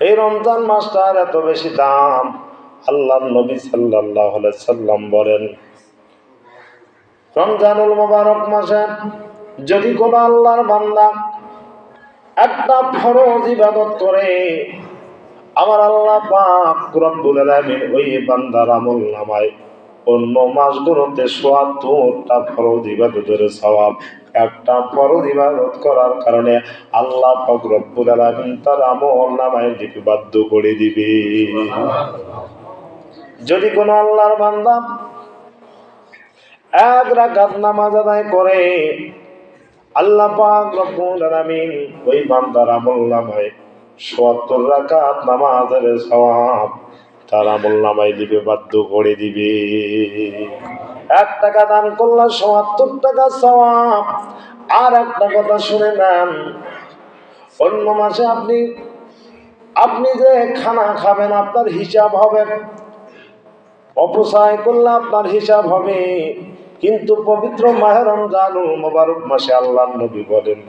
এই রমজান মাসটার এত বেশি দাম, আল্লাহর নবী সাল্লাল্লাহু আলাইহি সাল্লাম বলেন, রমজানুল মুবারক মাসে যদি কোন আল্লাহর বান্দা একটা ফরজ ইবাদত করে, আমার আল্লাহ পাক রব্বুল আলামিন ওই বান্দার আমলনামায় অন্য মাসগুলোতে ৭৪টা ফরজ ইবাদতের সওয়াব, একটা ফরজ ইবাদত করার কারণে আল্লাহ পাক রব্বুল আলামিন তার আমলনামায় লিপিবদ্ধ করে দিবে। যদি কোন আল্লাহর বান্দা এক রাকাত নামাজ আদায় করে, আল্লাহ পাক রব্বুল আলামিন ওই বান্দার আমলনামায় ৭৪ রাকাত নামাজের সওয়াব তার আমলনামায় লিপিবদ্ধ করে দিবে। ১ টাকা দান করলে ৭৪ টাকা সওয়াব। আর একটা কথা শুনে নেন, অন্য মাসে আপনি যে খানা খাবেন আপনার হিসাব হবে, অপচয় করলে আপনার হিসাব হবে, কিন্তু পবিত্র মাহে রমজানুল মুবারক মাসে আল্লাহর নবী বলেন,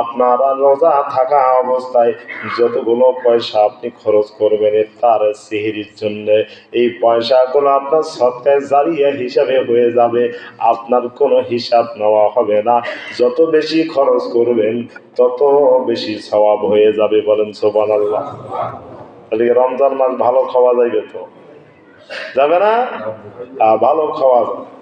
আপনারা রোজা থাকা অবস্থায় যতগুলো পয়সা আপনি খরচ করবেন তার সেহরির জন্য, এই পয়সাগুলো আপনার সদকায়ে জারিয়া হিসাবে হয়ে যাবে, আপনার কোনো হিসাব নেওয়া হবে না। যত বেশি খরচ করবেন তত বেশি সওয়াব হয়ে যাবে। বলেন সুবহানাল্লাহ। তাহলে রমজান মাস ভালো খাওয়া যাবে তো? যাবে না? ভালো খাওয়া যাবে।